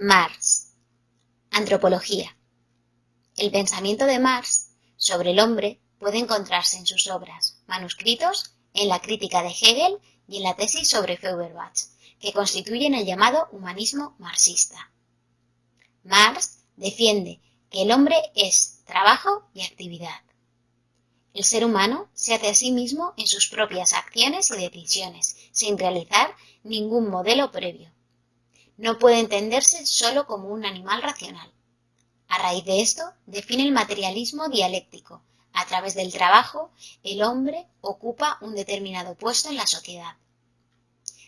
Marx. Antropología. El pensamiento de Marx sobre el hombre puede encontrarse en sus obras, manuscritos, en la crítica de Hegel y en la tesis sobre Feuerbach, que constituyen el llamado humanismo marxista. Marx defiende que el hombre es trabajo y actividad. El ser humano se hace a sí mismo en sus propias acciones y decisiones, sin realizar ningún modelo previo. No puede entenderse solo como un animal racional. A raíz de esto, define el materialismo dialéctico. A través del trabajo, el hombre ocupa un determinado puesto en la sociedad.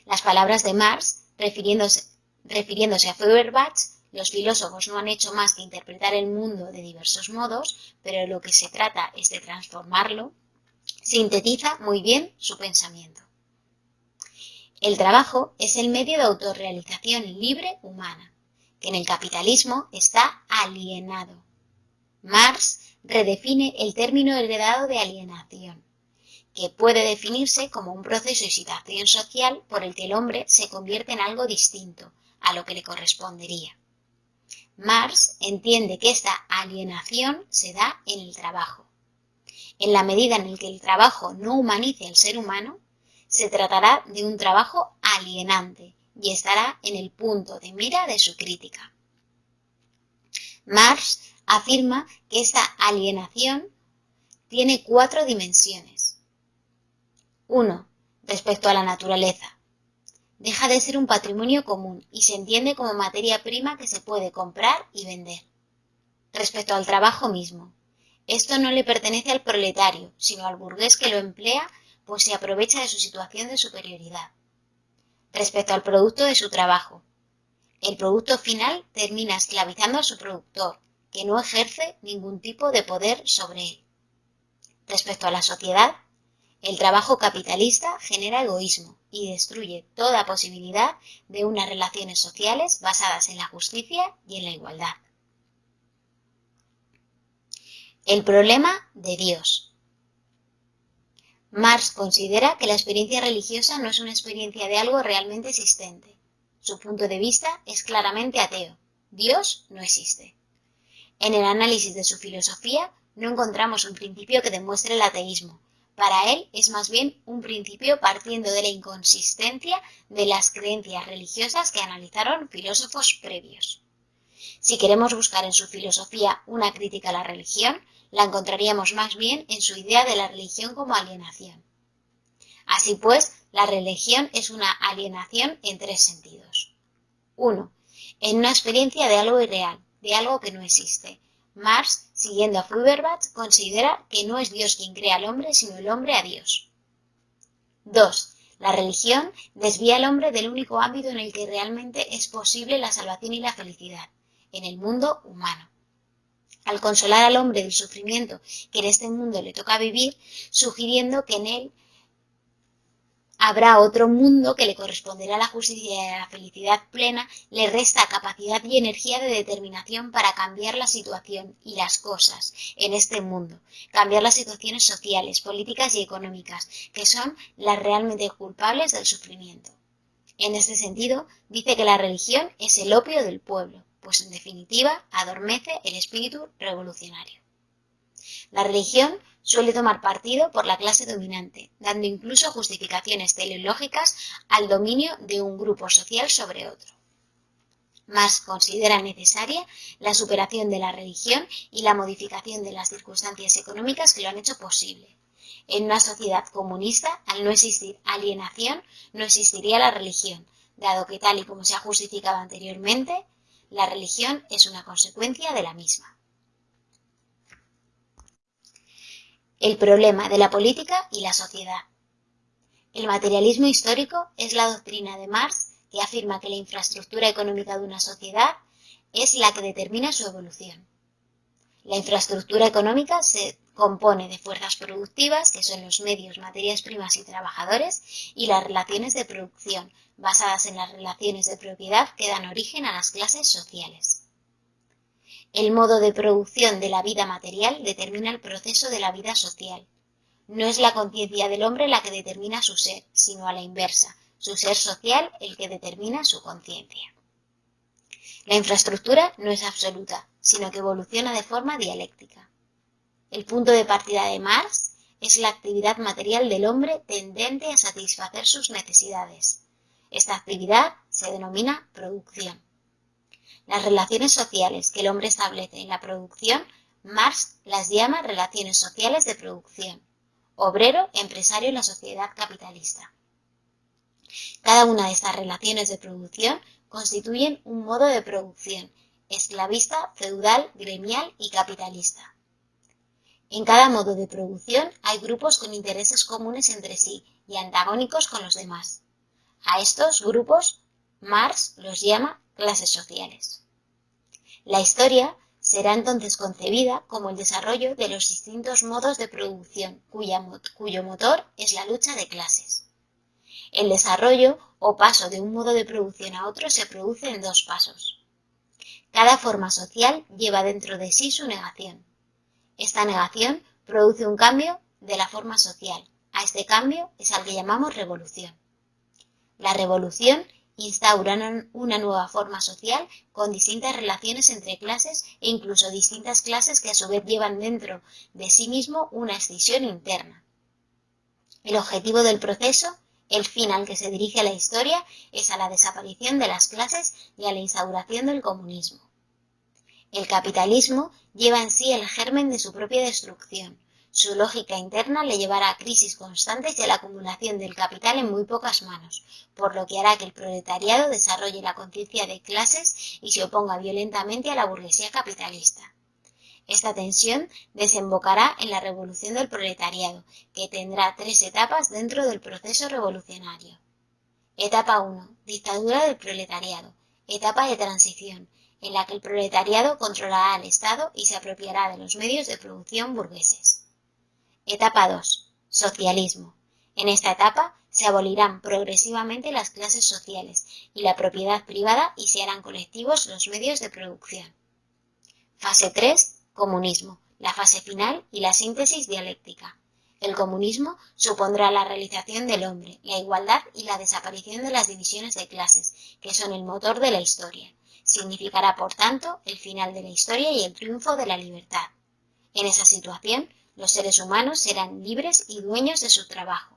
Las palabras de Marx, refiriéndose a Feuerbach, los filósofos no han hecho más que interpretar el mundo de diversos modos, pero lo que se trata es de transformarlo, sintetiza muy bien su pensamiento. El trabajo es el medio de autorrealización libre humana, que en el capitalismo está alienado. Marx redefine el término heredado de alienación, que puede definirse como un proceso de situación social por el que el hombre se convierte en algo distinto a lo que le correspondería. Marx entiende que esta alienación se da en el trabajo. En la medida en la que el trabajo no humanice al ser humano, se tratará de un trabajo alienante y estará en el punto de mira de su crítica. Marx afirma que esta alienación tiene 4 dimensiones. 1. Respecto a la naturaleza. Deja de ser un patrimonio común y se entiende como materia prima que se puede comprar y vender. Respecto al trabajo mismo. Esto no le pertenece al proletario, sino al burgués que lo emplea, pues se aprovecha de su situación de superioridad. Respecto al producto de su trabajo. El producto final termina esclavizando a su productor, que no ejerce ningún tipo de poder sobre él. Respecto a la sociedad, el trabajo capitalista genera egoísmo y destruye toda posibilidad de unas relaciones sociales basadas en la justicia y en la igualdad. El problema de Dios. Marx considera que la experiencia religiosa no es una experiencia de algo realmente existente. Su punto de vista es claramente ateo. Dios no existe. En el análisis de su filosofía no encontramos un principio que demuestre el ateísmo. Para él es más bien un principio partiendo de la inconsistencia de las creencias religiosas que analizaron filósofos previos. Si queremos buscar en su filosofía una crítica a la religión, la encontraríamos más bien en su idea de la religión como alienación. Así pues, la religión es una alienación en 3 sentidos. 1. En una experiencia de algo irreal, de algo que no existe. Marx, siguiendo a Feuerbach, considera que no es Dios quien crea al hombre, sino el hombre a Dios. 2. La religión desvía al hombre del único ámbito en el que realmente es posible la salvación y la felicidad, en el mundo humano. Al consolar al hombre del sufrimiento que en este mundo le toca vivir, sugiriendo que en él habrá otro mundo que le corresponderá a la justicia y a la felicidad plena, le resta capacidad y energía de determinación para cambiar la situación y las cosas en este mundo, cambiar las situaciones sociales, políticas y económicas, que son las realmente culpables del sufrimiento. En este sentido, dice que la religión es el opio del pueblo, pues en definitiva adormece el espíritu revolucionario. La religión suele tomar partido por la clase dominante, dando incluso justificaciones teleológicas al dominio de un grupo social sobre otro. Marx considera necesaria la superación de la religión y la modificación de las circunstancias económicas que lo han hecho posible. En una sociedad comunista, al no existir alienación, no existiría la religión, dado que tal y como se ha justificado anteriormente, la religión es una consecuencia de la misma. El problema de la política y la sociedad. El materialismo histórico es la doctrina de Marx que afirma que la infraestructura económica de una sociedad es la que determina su evolución. La infraestructura económica se compone de fuerzas productivas, que son los medios, materias primas y trabajadores, y las relaciones de producción, basadas en las relaciones de propiedad que dan origen a las clases sociales. El modo de producción de la vida material determina el proceso de la vida social. No es la conciencia del hombre la que determina su ser, sino a la inversa, su ser social el que determina su conciencia. La infraestructura no es absoluta, sino que evoluciona de forma dialéctica. El punto de partida de Marx es la actividad material del hombre tendente a satisfacer sus necesidades. Esta actividad se denomina producción. Las relaciones sociales que el hombre establece en la producción, Marx las llama relaciones sociales de producción, obrero, empresario en la sociedad capitalista. Cada una de estas relaciones de producción constituyen un modo de producción, esclavista, feudal, gremial y capitalista. En cada modo de producción hay grupos con intereses comunes entre sí y antagónicos con los demás. A estos grupos Marx los llama clases sociales. La historia será entonces concebida como el desarrollo de los distintos modos de producción cuyo motor es la lucha de clases. El desarrollo o paso de un modo de producción a otro se produce en dos pasos. Cada forma social lleva dentro de sí su negación. Esta negación produce un cambio de la forma social. A este cambio es al que llamamos revolución. La revolución instaura una nueva forma social con distintas relaciones entre clases e incluso distintas clases que a su vez llevan dentro de sí mismo una escisión interna. El objetivo del proceso, el fin al que se dirige la historia, es a la desaparición de las clases y a la instauración del comunismo. El capitalismo lleva en sí el germen de su propia destrucción. Su lógica interna le llevará a crisis constantes y a la acumulación del capital en muy pocas manos, por lo que hará que el proletariado desarrolle la conciencia de clases y se oponga violentamente a la burguesía capitalista. Esta tensión desembocará en la revolución del proletariado, que tendrá tres etapas dentro del proceso revolucionario. Etapa 1. Dictadura del proletariado. Etapa de transición, en la que el proletariado controlará al Estado y se apropiará de los medios de producción burgueses. Etapa 2. Socialismo. En esta etapa se abolirán progresivamente las clases sociales y la propiedad privada y se harán colectivos los medios de producción. Fase 3. Comunismo. La fase final y la síntesis dialéctica. El comunismo supondrá la realización del hombre, la igualdad y la desaparición de las divisiones de clases, que son el motor de la historia. Significará, por tanto, el final de la historia y el triunfo de la libertad. En esa situación, los seres humanos serán libres y dueños de su trabajo.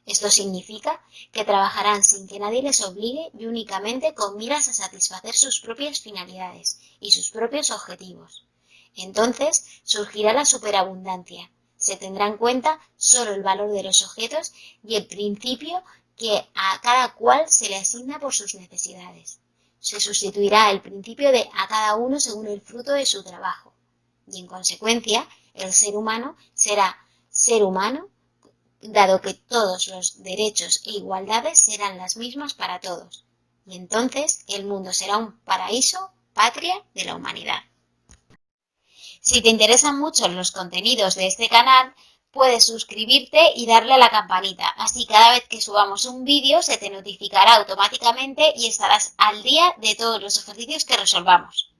Esto significa que trabajarán sin que nadie les obligue y únicamente con miras a satisfacer sus propias finalidades y sus propios objetivos. Entonces surgirá la superabundancia. Se tendrá en cuenta solo el valor de los objetos y el principio que a cada cual se le asigna por sus necesidades. Se sustituirá el principio de a cada uno según el fruto de su trabajo. Y en consecuencia, el ser humano será ser humano, dado que todos los derechos e igualdades serán las mismas para todos. Y entonces el mundo será un paraíso, patria de la humanidad. Si te interesan mucho los contenidos de este canal, puedes suscribirte y darle a la campanita, así cada vez que subamos un vídeo se te notificará automáticamente y estarás al día de todos los ejercicios que resolvamos.